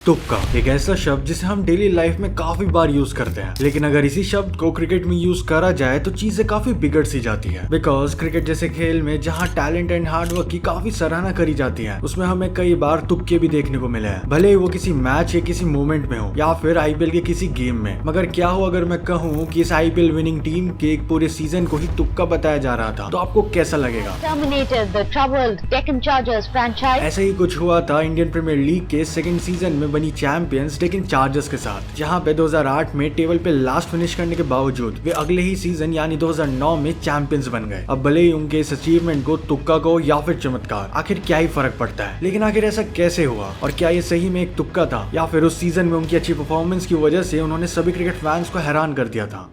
तुक्का एक ऐसा शब्द जिसे हम डेली लाइफ में काफी बार यूज करते हैं, लेकिन अगर इसी शब्द को क्रिकेट में यूज करा जाए तो चीजें काफी बिगड़ सी जाती है। बिकॉज क्रिकेट जैसे खेल में जहाँ टैलेंट एंड हार्डवर्क की काफी सराहना करी जाती है, उसमें हमें कई बार तुक्के भी देखने को मिले हैं, भले ही वो किसी मैच या किसी मोमेंट में हो या फिर आईपीएल के किसी गेम में। मगर क्या हो अगर मैं कहूँ कि इस आईपीएल विनिंग टीम के एक पूरे सीजन को ही तुक्का बताया जा रहा था, तो आपको कैसा लगेगा? The troubled Deccan Chargers franchise. ऐसा ही कुछ हुआ था इंडियन प्रीमियर लीग के सेकंड सीजन में बनी चैंपियंस डेक्कन चार्जर्स के साथ, जहां पे 2008 में टेबल पे लास्ट फिनिश करने के बावजूद वे अगले ही सीजन यानी 2009 में चैंपियंस बन गए। अब भले ही उनके इस अचीवमेंट को तुक्का को या फिर चमत्कार, आखिर क्या ही फर्क पड़ता है, लेकिन आखिर ऐसा कैसे हुआ और क्या ये सही में एक तुक्का था या फिर उस सीजन में उनकी अच्छी परफॉर्मेंस की वजह से उन्होंने सभी क्रिकेट फैंस को हैरान कर दिया था।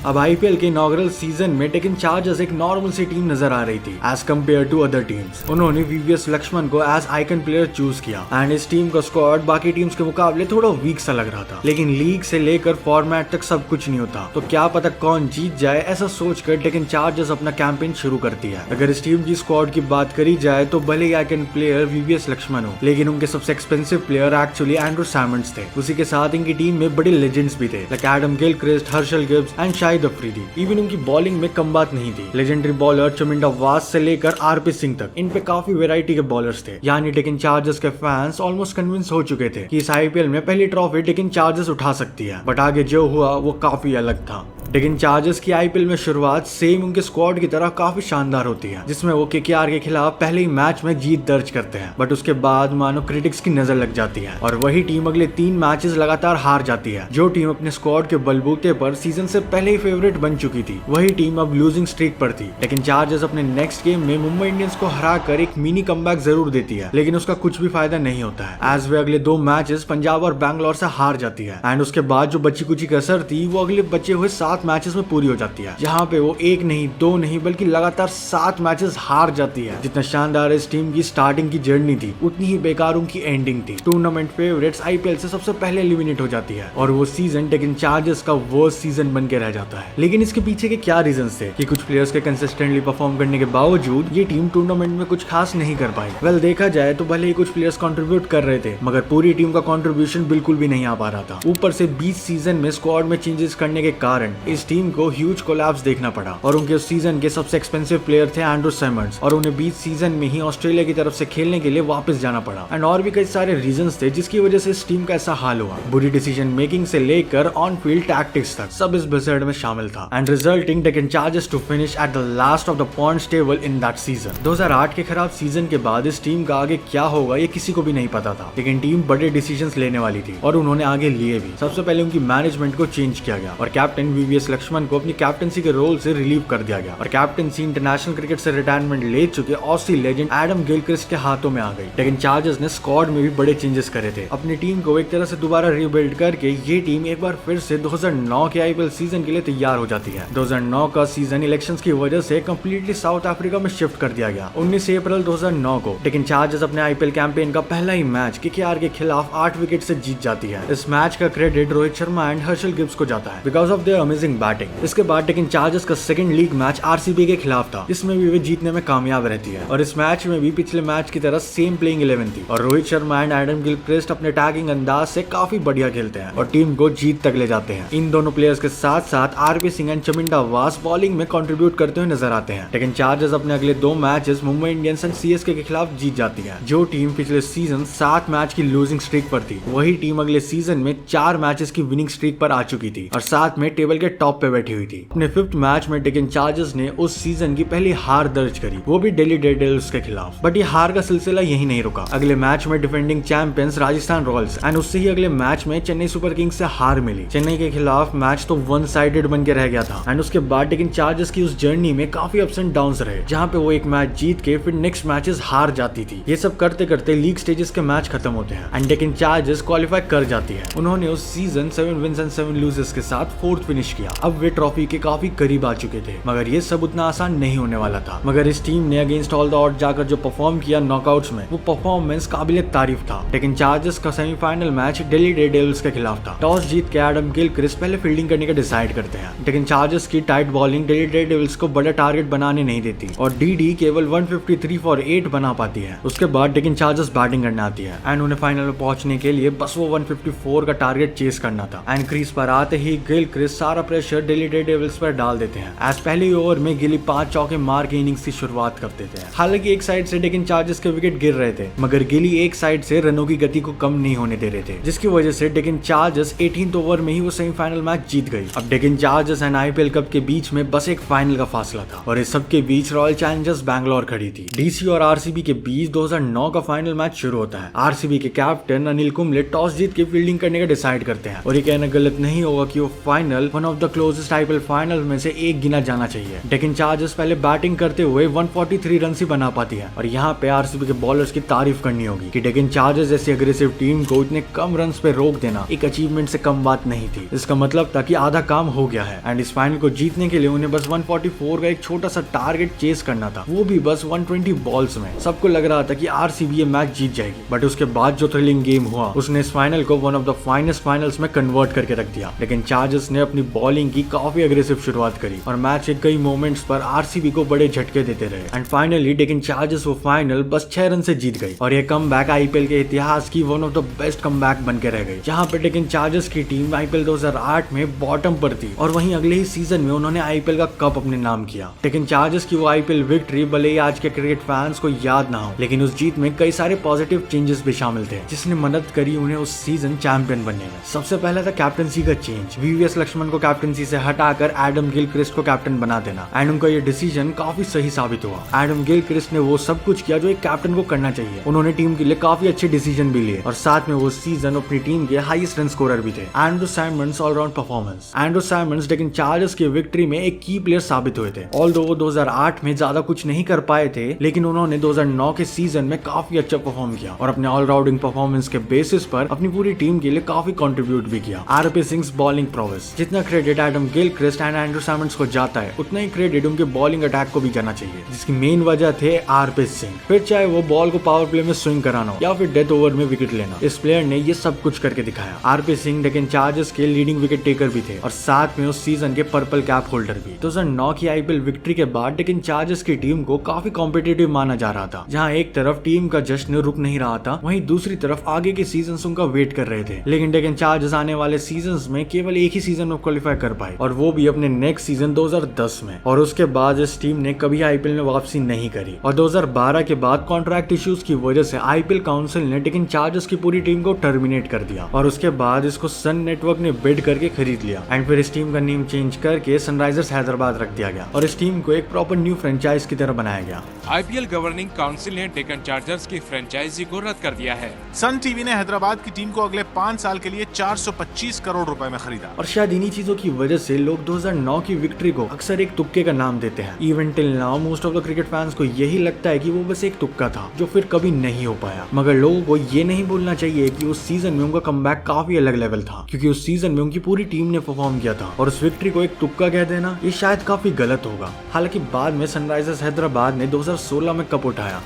अब आईपीएल के इनॉग्रल सीजन में डेक्कन चार्जर्स एक नॉर्मल सी टीम नजर आ रही थी as compare to other teams. उन्होंने वीवीएस लक्ष्मण को एज आइकन प्लेयर चूज किया एंड इस टीम का स्क्वाड बाकी टीम्स के मुकाबले थोड़ा वीक सा लग रहा था, लेकिन लीग से लेकर फॉर्मेट तक सब कुछ नहीं होता, तो क्या पता कौन जीत जाए, ऐसा सोचकर डेक्कन चार्जर्स अपना कैंपेन शुरू करती है। अगर इस टीम की स्क्वाड की बात करी जाए तो भले ही आइकन प्लेयर वीवीएस लक्ष्मण हो, लेकिन उनके सबसे एक्सपेंसिव प्लेयर एक्चुअली एंड्रू सैमंड्स थे। उसी के साथ इनकी टीम में बड़े लेजेंड्स भी थे like Adam Gilchrist, Herschelle Gibbs and Shahid Afridi. Even उनकी बॉलिंग में कम बात नहीं थी। लेजेंडरी बॉलर चमिंडा वास से लेकर आरपी सिंह तक इन पे काफी वैरायटी के बॉलर्स थे। यानी डेक्कन चार्जर्स के फैंस ऑलमोस्ट कन्विंस हो चुके थे कि इस आईपीएल में पहली ट्रॉफी डेक्कन चार्जर्स उठा सकती है, बट आगे जो हुआ वो काफी अलग था। डेक्कन चार्जर्स की आईपीएल में शुरुआत सेम उनके स्क्वाड की तरह काफी शानदार होती है, जिसमें वो केकेआर के खिलाफ पहले ही मैच में जीत दर्ज करते हैं, बट उसके बाद मानो क्रिटिक्स की नजर लग जाती है और वही टीम अगले 3 मैचेस लगातार हार जाती है। जो टीम अपने स्क्वाड के बलबूते पर सीजन से पहले ही फेवरेट बन चुकी थी, वही टीम अब लूजिंग स्ट्रीक पर थी। डेक्कन चार्जर्स अपने नेक्स्ट गेम में मुंबई इंडियंस को हराकर एक मिनी कमबैक जरूर देती है, लेकिन उसका कुछ भी फायदा नहीं होता है एज वे अगले 2 मैचेस पंजाब और बैंगलोर से हार जाती है एंड उसके बाद जो बची कुची कसर थी वो अगले बचे हुए 7 मैचेस में पूरी हो जाती है, जहां पे वो 1 नहीं 2 नहीं बल्कि लगातार 7 मैचेस हार जाती है। जितना शानदार इस टीम की स्टार्टिंग की जर्नी थी, उतनी ही बेकार उनकी एंडिंग थी। टूर्नामेंट फेवरेट्स आईपीएल से सबसे पहले एलिमिनेट हो जाती है और वो सीजन डेक्कन चार्जर्स का वर्स्ट सीजन बन के रह जाता है। लेकिन इसके पीछे के क्या रीजंस थे कि कुछ प्लेयर्स के कंसिस्टेंटली परफॉर्म करने के बावजूद ये टीम टूर्नामेंट में कुछ खास नहीं कर पाई। वेल देखा जाए तो भले ही कुछ प्लेयर्स कंट्रीब्यूट कर रहे थे, मगर पूरी टीम का कंट्रीब्यूशन बिल्कुल भी नहीं आ पा रहा था। ऊपर से 20 सीजन में स्क्वाड में चेंजेस करने के कारण इस टीम को ह्यूज कोलैप्स देखना पड़ा और उनके उस सीजन के सबसे एक्सपेंसिव प्लेयर थे एंड्रू सैमंड्स और उन्हें 20 सीजन में ही ऑस्ट्रेलिया की तरफ से खेलने के लिए वापस जाना पड़ा एंड और भी कई सारे रीजंस थे जिसकी वजह से इस टीम का ऐसा हाल हुआ। बुरी डिसीजन मेकिंग से लेकर ऑन फील्ड टैक्टिक्स तक सब इस blizzard में शामिल था and resulting Deccan Chargers to finish at the last of the points table in that season. 2008 के खराब सीजन के बाद इस टीम का आगे क्या होगा ये किसी को भी नहीं पता था, लेकिन टीम बड़े डिसीजंस लेने वाली थी और उन्होंने आगे लिए भी। सबसे पहले उनकी मैनेजमेंट को चेंज किया गया और कैप्टन वीवीएस लक्ष्मण को अपनी कैप्टनसी के रोल से रिलीव कर दिया गया और कैप्टनसी इंटरनेशनल क्रिकेट से रिटायरमेंट ले चुके ऑसी लेजेंड एडम गिलक्रिस्ट के हाथों में आ गई। डेक्कन चार्जर्स ने स्क्वाड में भी बड़े चेंजेस करे थे। अपनी टीम को एक तरह से दोबारा रीबिल्ड करके ये टीम एक बार फिर से 2009 के आईपीएल सीजन के लिए तैयार हो जाती है। 2009 का सीजन इलेक्शंस की वजह से कंप्लीटली साउथ अफ्रीका में शिफ्ट कर दिया गया। 19 अप्रैल 2009 को डेक्कन चार्जर्स अपने आईपीएल कैंपेन का पहला ही मैच केकेआर के खिलाफ 8 विकेट से जीत जाती है। इस मैच का credit Rohit Sharma and Herschelle Gibbs को जाता है because of their amazing batting. इसके बाद डेक्कन चार्जर्स का सेकंड लीग मैच आरसीबी के खिलाफ था, जिसमें भी वे जीतने में कामयाब रहती है और इस मैच में भी पिछले मैच की तरह सेम प्लेइंग 11 थी और Rohit Sharma and Adam Gilchrist अपने टैगिंग अंदाज से काफी बढ़िया खेलते हैं और टीम को जीत तक ले जाते हैं। इन दोनों प्लेयर्स के साथ साथ आरपी सिंह एंड चमिंडा वास बॉलिंग में कंट्रीब्यूट करते हुए नजर आते हैं। डेक्कन चार्जर्स अपने अगले 2 matches Mumbai Indians and CSK के खिलाफ जीत जाती है। जो टीम पिछले सीजन 7 मैच की लूजिंग स्ट्रीक पर थी, वही टीम अगले सीजन में 4 मैचेस की विनिंग स्ट्रीक पर आ चुकी थी और साथ में टेबल के टॉप पे बैठी हुई थी। अपने 5th मैच में डेक्कन चार्जर्स ने उस सीजन की पहली हार दर्ज करी, वो भी दिल्ली डेयरडेविल्स के खिलाफ। बट ये हार का सिलसिला यही नहीं रुका। अगले मैच में defending champions Rajasthan Royals and उससे ही अगले मैच में चेन्नई सुपर किंग्स से हार मिली। चेन्नई के खिलाफ मैच तो वन साइडेड बन के रह गया था एंड उसके बाद डेक्कन चार्जर्स की उस जर्नी में काफी अप्स एंड डाउन्स रहे, जहां पे वो एक मैच जीत के फिर नेक्स्ट मैचेस हार जाती थी। ये सब करते करते लीग स्टेजेस के मैच खत्म होते हैं एंड डेक्कन चार्जर्स क्वालिफाई कर जाती है। उन्होंने उस सीजन 7 विन्स एंड 7 लूजेस के साथ 4th फिनिश किया। अब वे ट्रॉफी के काफी करीब आ चुके थे, मगर ये सब उतना आसान नहीं होने वाला था। मगर इस टीम ने अगेंस्ट ऑल द ऑड जाकर जो परफॉर्म किया नॉकआउट्स में, वो परफॉर्मेंस काबिल तारीफ था। डेक्कन चार्जर्स का सेमीफाइनल मैच दिल्ली डेयरडेविल्स के खिलाफ था। टॉस जीत के एडम गिलक्रिस्ट पहले फील्डिंग करने का डिसाइड करते करते हैं, लेकिन चार्जर्स की टाइट बॉलिंग दिल्ली डेयरडेविल्स को बड़ा टारगेट बनाने नहीं देती और डीडी केवल 153 फॉर 8 बना पाती है। उसके बाद डेक्कन चार्जर्स बैटिंग करने आती है एंड उन्हें फाइनल में पहुंचने के लिए बस वो 154 का टारगेट चेस करना था। एंड क्रीज पर आते ही गिलक्रिस्ट सारा प्रेशर दिल्ली डेयरडेविल्स पर डाल देते हैं। एज पहले ओवर में गिली 5 चौके मार के इनिंग्स की शुरुआत कर देते हैं। हालांकि एक साइड से डेक्कन चार्जर्स के विकेट गिर रहे थे, मगर गिली एक साइड से रनों की गति को कम नहीं होने दे रहे थे, जिसकी वजह से डेक्कन चार्जर्स 18th ओवर में ही वो सेमीफाइनल मैच जीत गई। अब Deccan chargers and IPL cup के बीच में बस एक फाइनल का फासला था और इस सब के बीच रॉयल चैलेंजर्स बैंगलोर खड़ी थी। डीसी और आरसीबी के बीच 2009 का फाइनल मैच शुरू होता है। आरसीबी के कैप्टन अनिल कुंबले टॉस जीत के फील्डिंग करने का डिसाइड करते हैं और ये कहना गलत नहीं होगा कि वो final one of the closest IPL final में से एक गिना जाना चाहिए। डेक्कन चार्जर्स पहले बैटिंग करते हुए 143 रन ही बना पाती है और यहाँ पे आरसीबी के बॉलर्स की तारीफ करनी होगी कि डेक्कन चार्जर्स जैसी अग्रेसिव टीम को इतने कम रन पे रोक देना एक अचीवमेंट से कम बात नहीं थी। इसका मतलब था कि आधा काम हो गया है एंड इस फाइनल को जीतने के लिए उन्हें बस 144 का एक छोटा सा टारगेट चेस करना था, वो भी बस 120 बॉल्स में। सबको लग रहा था कि आरसीबी ये मैच जीत जाएगी, बट उसके बाद जो थ्रिलिंग गेम हुआ उसने इस फाइनल को one of the finest finals में कन्वर्ट करके रख दिया। लेकिन चार्जर्स ने अपनी बॉलिंग की काफी अग्रेसिव शुरुआत करी और मैच के कई मोमेंट्स पर आरसीबी को बड़े झटके देते रहे एंड फाइनली डेक्कन चार्जर्स वो फाइनल बस 6 रन से जीत गई और ये कमबैक आईपीएल के इतिहास की one of the best comeback बन के रह गई। जहां पे डेक्कन चार्जर्स की टीम आईपीएल 2008 में बॉटम पर थी और वहीं अगले ही सीजन में उन्होंने आईपीएल का कप अपने नाम किया। डेक्कन चार्जर्स की वो आईपीएल विक्ट्री भले ही आज के क्रिकेट फैंस को याद ना हो, लेकिन उस जीत में कई सारे पॉजिटिव चेंजेस भी शामिल थे जिसने मदद करी उन्हें उस सीजन चैंपियन बनने में। सबसे पहला था कैप्टनसी का चेंज। वीवीएस लक्ष्मण को कैप्टनसी से हटाकर एडम गिलक्रिस्ट को कैप्टन बना देना एंड उनका ये डिसीजन काफी सही साबित हुआ। एडम गिलक्रिस्ट ने वो सब कुछ किया जो एक कैप्टन को करना चाहिए। उन्होंने टीम के लिए काफी अच्छे डिसीजन भी लिए और साथ में वो सीजन अपनी टीम के हाईएस्ट रन स्कोरर भी थे। Andrew Symonds allround performance. Andrew Symonds Deccan Chargers की विक्ट्री में एक की प्लेयर साबित हुए थे। ऑल्दो वो 2008 में ज्यादा कुछ नहीं कर पाए थे, लेकिन उन्होंने 2009 के सीजन में काफी अच्छा परफॉर्म किया और अपने ऑलराउंडिंग परफॉर्मेंस के बेसिस पर अपनी पूरी टीम के लिए काफी कंट्रीब्यूट भी किया। RP Singh bowling prowess. जितना credit Adam Gilchrist and Andrew Symonds को जाता है, उतना ही क्रेडिट उनके बॉलिंग अटैक को भी जाना चाहिए, जिसकी मेन वजह थे आरपी सिंह। फिर चाहे वो बॉल को पावर प्ले में स्विंग कराना हो या फिर डेथ ओवर में विकेट लेना, इस प्लेयर ने ये सब कुछ करके दिखाया। आरपी सिंह डेक्कन चार्जर्स के लीडिंग विकेट टेकर भी थे और साथ में उस सीजन के पर्पल कैप होल्डर भी। 2009 की आईपीएल विक्ट्री के बाद डेक्कन चार्जर्स की टीम को काफी कॉम्पिटिटिव माना जा रहा था। जहां एक तरफ टीम का जश्न रुक नहीं रहा था, वहीं दूसरी तरफ आगे के सीजन्स उनका वेट कर रहे थे। लेकिन डेक्कन चार्जर्स आने वाले सीजन्स में केवल एक ही सीजन में क्वालिफाई कर पाए और वो भी अपने नेक्स्ट सीजन 2010 में। और उसके बाद इस टीम ने कभी आईपीएल में वापसी नहीं करी और 2012 के बाद कॉन्ट्रैक्ट इश्यूज की वजह से आईपीएल काउंसिल ने डेक्कन चार्जर्स की पूरी टीम को टर्मिनेट कर दिया और उसके बाद इसको सन नेटवर्क ने बिड करके खरीद लिया एंड फिर इस टीम का नेम चेंज करके सनराइजर्स हैदराबाद रख दिया गया और इस टीम को एक प्रॉपर न्यू फ्रेंचाइज की तरह बनाया गया। आईपीएल गवर्निंग काउंसिल ने डेक्कन चार्जर्स की फ्रेंचाइजी को रद्द कर दिया है। सन टीवी ने हैदराबाद की टीम को अगले 5 साल के लिए 425 करोड़ रुपए में खरीदा और शायद इन्हीं चीजों की वजह से लोग 2009 की विक्ट्री को अक्सर एक तुक्के का नाम देते हैं। Even till now most of the cricket fans को यही लगता है कि वो बस एक तुक्का था जो फिर कभी नहीं हो पाया। मगर लोगों को ये नहीं भूलना चाहिए कि उस सीजन में उनका कमबैक काफी अलग लेवल था, क्योंकि उस सीजन में उनकी पूरी टीम ने परफॉर्म किया था और उस विक्ट्री को एक तुक्का कह देना ये शायद काफी गलत होगा। हालांकि बाद में सनराइजर्स हैदराबाद ने 2016 में कप उठाया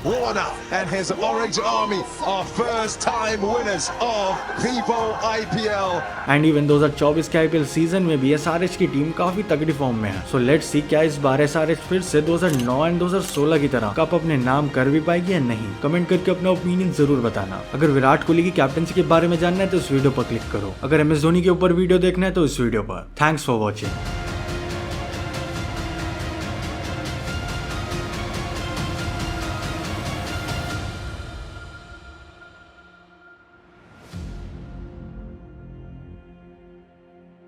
एंड इवन 2024 के आईपीएल सीजन में भी एसआरएच की टीम काफी तगड़ी फॉर्म में है। सो लेट्स सी क्या इस बार एसआरएच फिर से 2009 एंड 2016 की तरह कप अपने नाम कर भी पाएगी या नहीं। कमेंट करके अपना ओपिनियन जरूर बताना। अगर विराट कोहली की कैप्टनसी के बारे में जानना है तो इस वीडियो पर क्लिक करो। अगर एमएस धोनी के ऊपर वीडियो देखना है तो इस वीडियो पर। Thanks for watching.